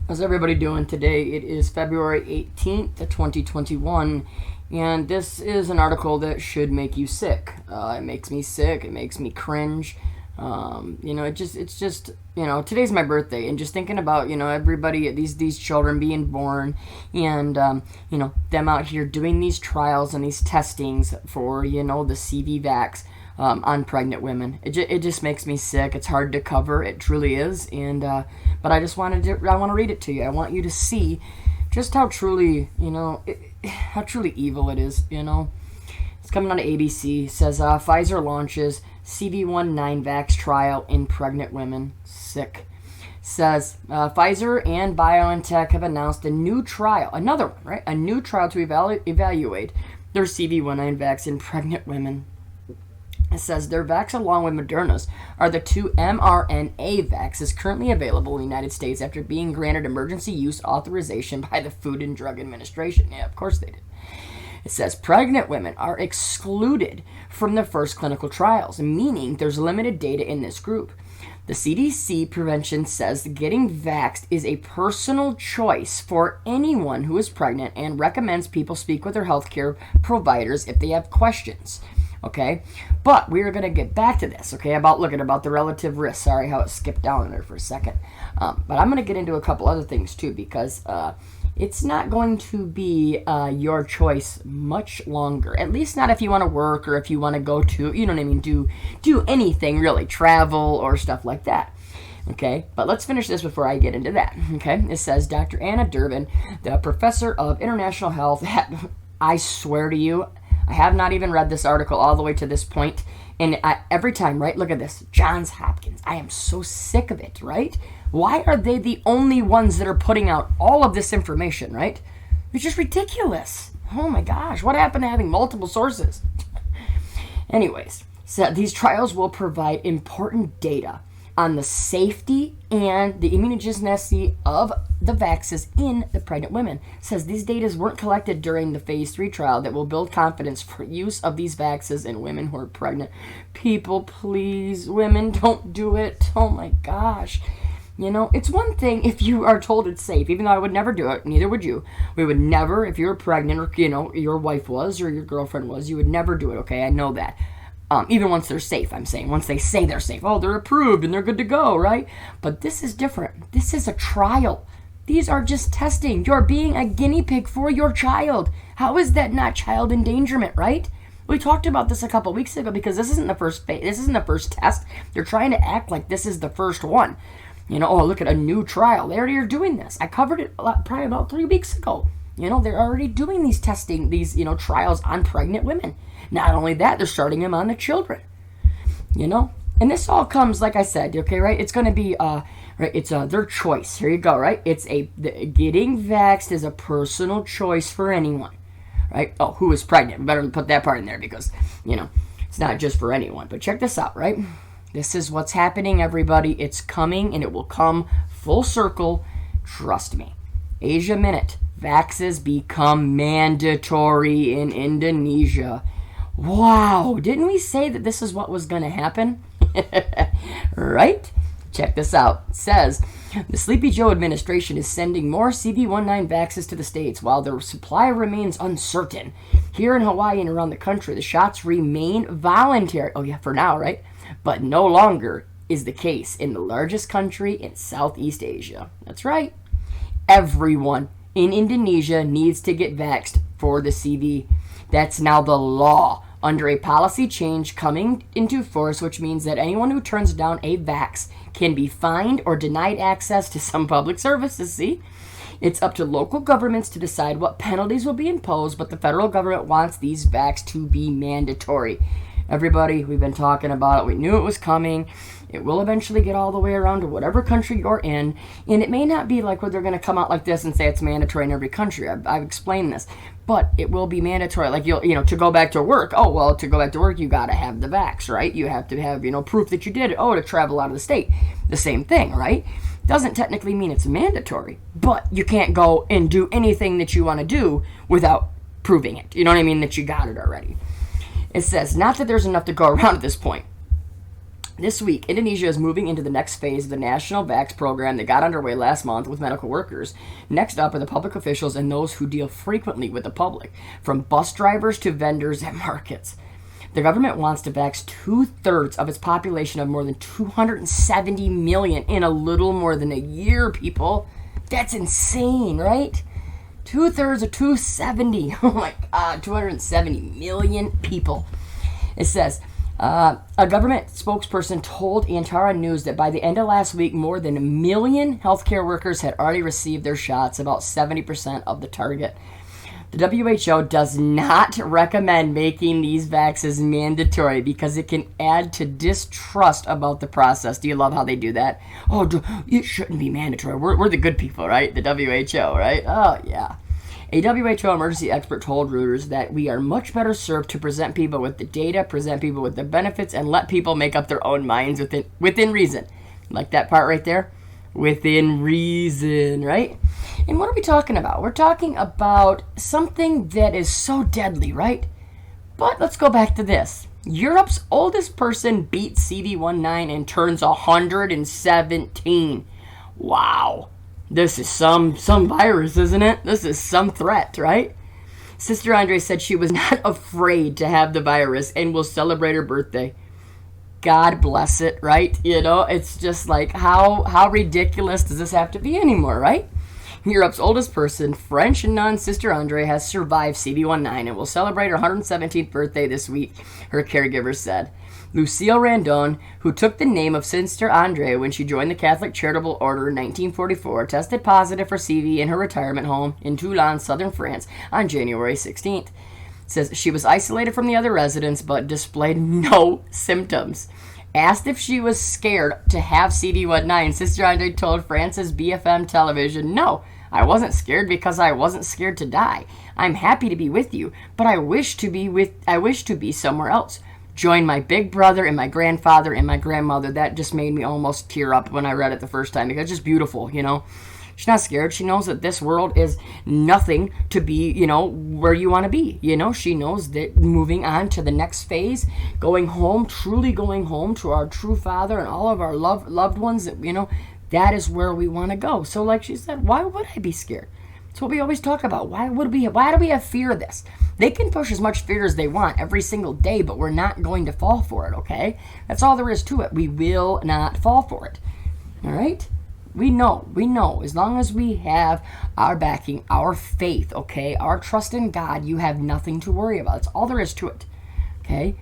How's everybody doing today? It is February 18th, 2021, and this is an article that should make you sick. It makes me sick. It makes me cringe. It's just, today's my birthday, and just thinking about, everybody, these children being born, and, them out here doing these trials and these testings for, the CV vax. On pregnant women. It just makes me sick. It's hard to cover. It truly is. And but I want to read it to you. I want you to see just how truly, how truly evil it is. It's coming on ABC. It says Pfizer launches CV19 vax trial in pregnant women. Sick. Says Pfizer and BioNTech have announced a new trial, another one, right? A new trial to evaluate their CV19 vax in pregnant women. It says their vax, along with Moderna's, are the two mRNA vaxes currently available in the United States after being granted emergency use authorization by the Food and Drug Administration. Yeah, of course they did. It says pregnant women are excluded from the first clinical trials, meaning there's limited data in this group. The CDC prevention says getting vaxxed is a personal choice for anyone who is pregnant and recommends people speak with their healthcare providers if they have questions. Okay, but we are going to get back to this, okay, about the relative risk. Sorry how it skipped down there for a second. But I'm going to get into a couple other things, too, because it's not going to be your choice much longer. At least not if you want to work or if you want to go to, do anything, really, travel or stuff like that. Okay, but let's finish this before I get into that. Okay, it says Dr. Anna Durbin, the professor of international health I swear to you, I have not even read this article all the way to this point, and every time, right, look at this, Johns Hopkins, I am so sick of it, right? Why are they the only ones that are putting out all of this information, right? It's just ridiculous. Oh my gosh, what happened to having multiple sources? Anyways, so these trials will provide important data on the safety and the immunogenicity of the vaxes in the pregnant women. It says these data weren't collected during the phase 3 trial that will build confidence for use of these vaxes in women who are pregnant. People, please, women, don't do it. Oh my gosh. It's one thing if you are told it's safe, even though I would never do it, neither would you. We would never, if you were pregnant or, your wife was or your girlfriend was, you would never do it, okay? I know that. Even once they're safe, I'm saying. Once they say they're safe. Oh, they're approved and they're good to go, right? But this is different. This is a trial. These are just testing. You're being a guinea pig for your child. How is that not child endangerment, right? We talked about this a couple weeks ago because this isn't the first phase. This isn't the first test. They're trying to act like this is the first one. Look at a new trial. They already are doing this. I covered it probably about 3 weeks ago. They're already doing these testing, these, trials on pregnant women. Not only that, they're starting them on the children. And this all comes, like I said, okay, right? It's going to be, right, it's their choice. Here you go, right? Getting vaxxed is a personal choice for anyone, right? Oh, who is pregnant? Better put that part in there because, it's not just for anyone. But check this out, right? This is what's happening, everybody. It's coming, and it will come full circle. Trust me. Asia Minute. Vaxes become mandatory in Indonesia. Wow, didn't we say that this is what was going to happen? Right? Check this out. It says, the Sleepy Joe administration is sending more CV19 vaxes to the states while their supply remains uncertain. Here in Hawaii and around the country, the shots remain voluntary. Oh yeah, for now, right? But no longer is the case in the largest country in Southeast Asia. That's right. Everyone in Indonesia needs to get vaxxed for the CV. That's now the law under a policy change coming into force, which means that anyone who turns down a vax can be fined or denied access to some public services. See? It's up to local governments to decide what penalties will be imposed, but the federal government wants these vax to be mandatory. Everybody, we've been talking about it. We knew it was coming. It will eventually get all the way around to whatever country you're in. And it may not be like where they're going to come out like this and say it's mandatory in every country. I've explained this. But it will be mandatory. Like, to go back to work. Oh, well, to go back to work, you got to have the vax, right? You have to have, proof that you did it. Oh, to travel out of the state. The same thing, right? Doesn't technically mean it's mandatory. But you can't go and do anything that you want to do without proving it. You know what I mean? That you got it already. It says, not that there's enough to go around at this point. This week, Indonesia is moving into the next phase of the national vax program that got underway last month with medical workers. Next up are the public officials and those who deal frequently with the public, from bus drivers to vendors at markets. The government wants to vax 2/3 of its population of more than 270 million in a little more than a year, people. That's insane, right? 2/3 of 270. Oh my God, 270 million people. It says, a government spokesperson told Antara News that by the end of last week, more than 1 million healthcare workers had already received their shots, about 70% of the target. The WHO does not recommend making these vaccines mandatory because it can add to distrust about the process. Do you love how they do that? Oh, it shouldn't be mandatory. We're the good people, right? The WHO, right? Oh, yeah. A WHO emergency expert told Reuters that we are much better served to present people with the data, present people with the benefits, and let people make up their own minds within reason. Like that part right there? Within reason, right? And what are we talking about? We're talking about something that is so deadly, right? But let's go back to this. Europe's oldest person beats CD19 and turns 117. Wow. This is some virus, isn't it? This is some threat, right? Sister Andre said she was not afraid to have the virus and will celebrate her birthday. God bless it, right? You know, it's just like, how ridiculous does this have to be anymore, right? Europe's oldest person, French nun Sister Andre, has survived CD19 and will celebrate her 117th birthday this week, her caregiver said. Lucille Randon, who took the name of Sister Andre when she joined the Catholic Charitable Order in 1944, tested positive for CV in her retirement home in Toulon, southern France, on January 16th. Says she was isolated from the other residents but displayed no symptoms. Asked if she was scared to have CD19, Sister Andre told France's BFM television, "No, I wasn't scared because I wasn't scared to die. I'm happy to be with you, but I wish to be somewhere else. Join my big brother and my grandfather and my grandmother." That just made me almost tear up when I read it the first time because it's just beautiful, you know. She's not scared. She knows that this world is nothing to be, you know, where you want to be. You know, she knows that moving on to the next phase, going home, truly going home to our true Father and all of our loved ones, that, you know, that is where we want to go. So like she said, why would I be scared? It's what we always talk about. Why do we have fear of this? They can push as much fear as they want every single day, but we're not going to fall for it, okay? That's all there is to it. We will not fall for it. All right? We know. As long as we have our backing, our faith, okay, our trust in God, you have nothing to worry about. That's all there is to it, okay?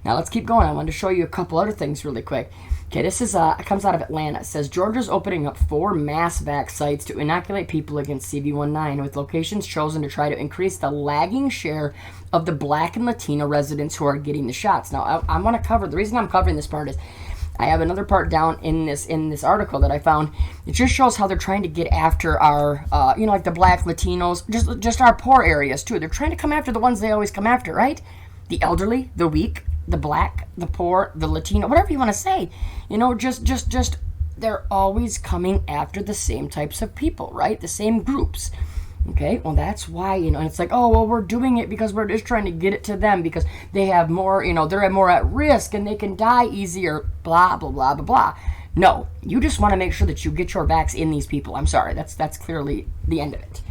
Now let's keep going. I wanted to show you a couple other things really quick. Okay, this is it comes out of Atlanta. It says Georgia's opening up 4 mass vax sites to inoculate people against CV19, with locations chosen to try to increase the lagging share of the Black and Latino residents who are getting the shots. Now, I want to cover, the reason I'm covering this part is I have another part down in this article that I found. It just shows how they're trying to get after our, like the Black, Latinos, just our poor areas too. They're trying to come after the ones they always come after, right? The elderly, the weak, the Black, the poor, the Latino, whatever you want to say. You know, just they're always coming after the same types of people, right? The same groups. Okay, well, that's why, you know, it's like, oh, well, we're doing it because we're just trying to get it to them because they have more, you know, they're more at risk and they can die easier, blah, blah, blah, blah, blah. No, you just want to make sure that you get your vax in these people. I'm sorry, that's clearly the end of it.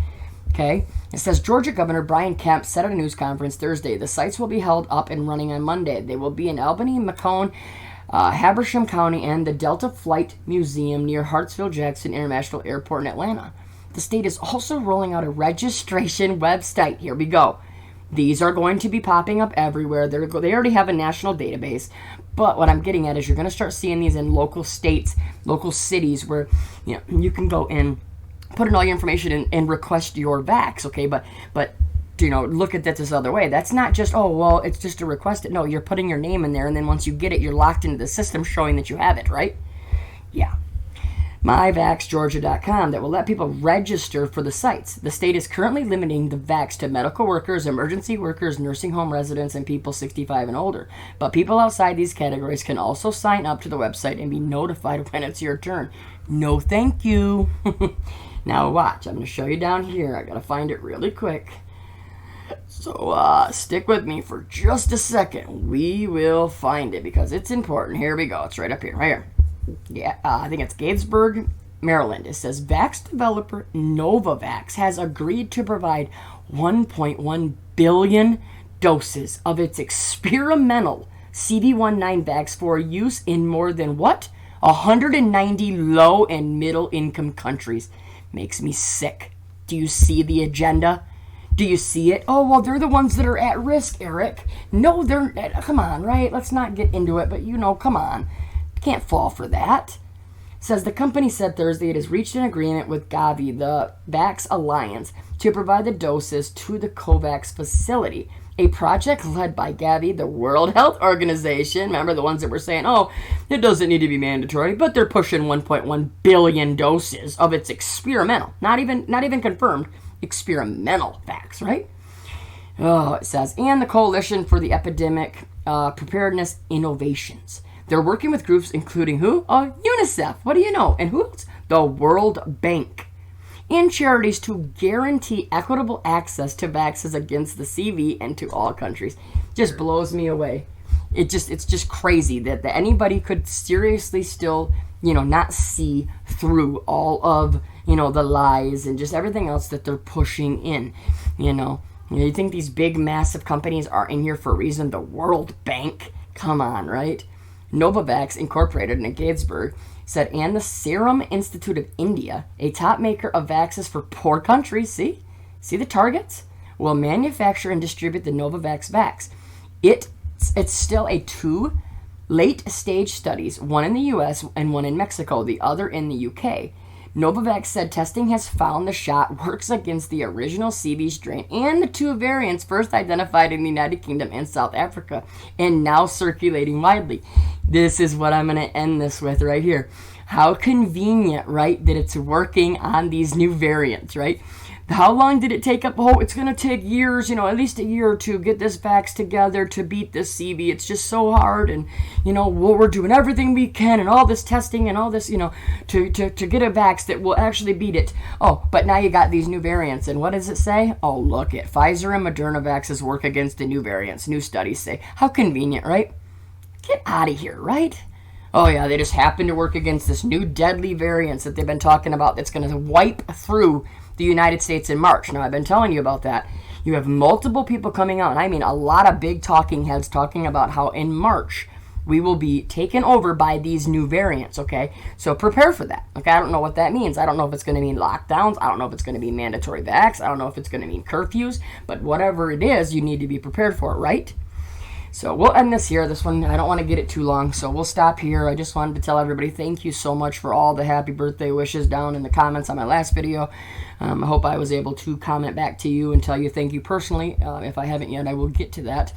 Okay, it says Georgia Governor Brian Kemp said at a news conference Thursday the sites will be held up and running on Monday. They will be in Albany, Macomb, Habersham County, and the Delta Flight Museum near Hartsfield-Jackson International Airport in Atlanta. The state is also rolling out a registration website. Here we go. These are going to be popping up everywhere. They already have a national database. But what I'm getting at is you're going to start seeing these in local states, local cities where you can go and put in all your information and request your vax, okay? But look at that this other way. That's not just, oh, well, it's just to request it. No, you're putting your name in there, and then once you get it, you're locked into the system showing that you have it, right? Yeah. MyVaxGeorgia.com that will let people register for the sites. The state is currently limiting the vax to medical workers, emergency workers, nursing home residents, and people 65 and older. But people outside these categories can also sign up to the website and be notified when it's your turn. No thank you. Now watch. I'm going to show you down here. I got to find it really quick. So stick with me for just a second. We will find it because it's important. Here we go. It's right up here. Right here. Yeah, I think it's Gatesburg, Maryland. It says vax developer Novavax has agreed to provide 1.1 billion doses of its experimental CD19 vax for use in more than what? 190 low and middle income countries. Makes me sick. Do you see the agenda? Do you see it? Oh, well, they're the ones that are at risk, Eric. No, they're... Come on, right? Let's not get into it, but come on. Can't fall for that. Says the company said Thursday it has reached an agreement with Gavi, the Vax Alliance, to provide the doses to the COVAX facility, a project led by Gavi, the World Health Organization. Remember the ones that were saying, oh, it doesn't need to be mandatory, but they're pushing 1.1 billion doses of its experimental, not even confirmed, experimental vax, right? Oh, it says, and the Coalition for the Epidemic Preparedness Innovations. They're working with groups including who? Oh, UNICEF. What do you know? And who else? The World Bank. And charities to guarantee equitable access to vaccines against the CV and to all countries. Just blows me away. It's just crazy that anybody could seriously still, not see through all of, the lies and just everything else that they're pushing in, You think these big, massive companies are in here for a reason? The World Bank? Come on, right? Novavax Incorporated in Gatesburg said, and the Serum Institute of India, a top maker of vaccines for poor countries, see the targets, will manufacture and distribute the Novavax vax. It's still a 2 late-stage studies, one in the U.S. and one in Mexico, the other in the U.K. Novavax said testing has found the shot works against the original CV strain and the 2 variants first identified in the United Kingdom and South Africa and now circulating widely. This is what I'm going to end this with right here. How convenient, right, that it's working on these new variants, right? How long did it take up? Oh, it's going to take years, at least a year or two, get this vax together to beat this CV. It's just so hard. And, we're doing everything we can and all this testing and all this, to get a vax that will actually beat it. Oh, but now you got these new variants. And what does it say? Oh, look it. Pfizer and Moderna vaxes work against the new variants. New studies say. How convenient, right? Get out of here, right? Oh, yeah, they just happen to work against this new deadly variants that they've been talking about that's going to wipe through the United States in March. Now, I've been telling you about that. You have multiple people coming out, and I mean a lot of big talking heads talking about how in March we will be taken over by these new variants, okay? So prepare for that, okay? I don't know what that means. I don't know if it's going to mean lockdowns. I don't know if it's going to be mandatory vax. I don't know if it's going to mean curfews. But whatever it is, you need to be prepared for it, right? So we'll end this here. This one, I don't want to get it too long, so we'll stop here. I just wanted to tell everybody thank you so much for all the happy birthday wishes down in the comments on my last video. I hope I was able to comment back to you and tell you thank you personally. If I haven't yet, I will get to that.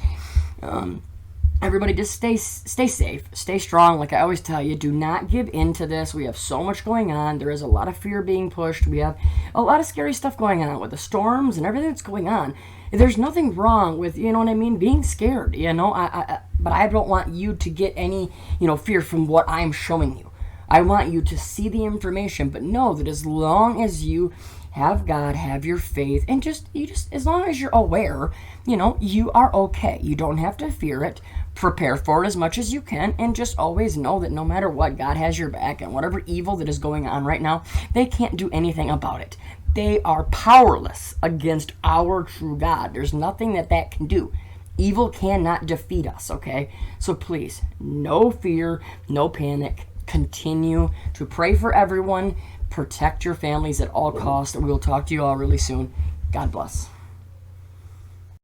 Everybody just stay safe, stay strong. Like I always tell you, do not give in to this. We have so much going on. There is a lot of fear being pushed. We have a lot of scary stuff going on with the storms and everything that's going on. There's nothing wrong with, being scared, but I don't want you to get any, fear from what I'm showing you. I want you to see the information, but know that as long as you have God, have your faith, and just as long as you're aware, you are okay. You don't have to fear it. Prepare for it as much as you can, and just always know that no matter what, God has your back, and whatever evil that is going on right now, they can't do anything about it. They are powerless against our true God. There's nothing that can do. Evil cannot defeat us, okay? So please, no fear, no panic. Continue to pray for everyone. Protect your families at all costs. We will talk to you all really soon. God bless.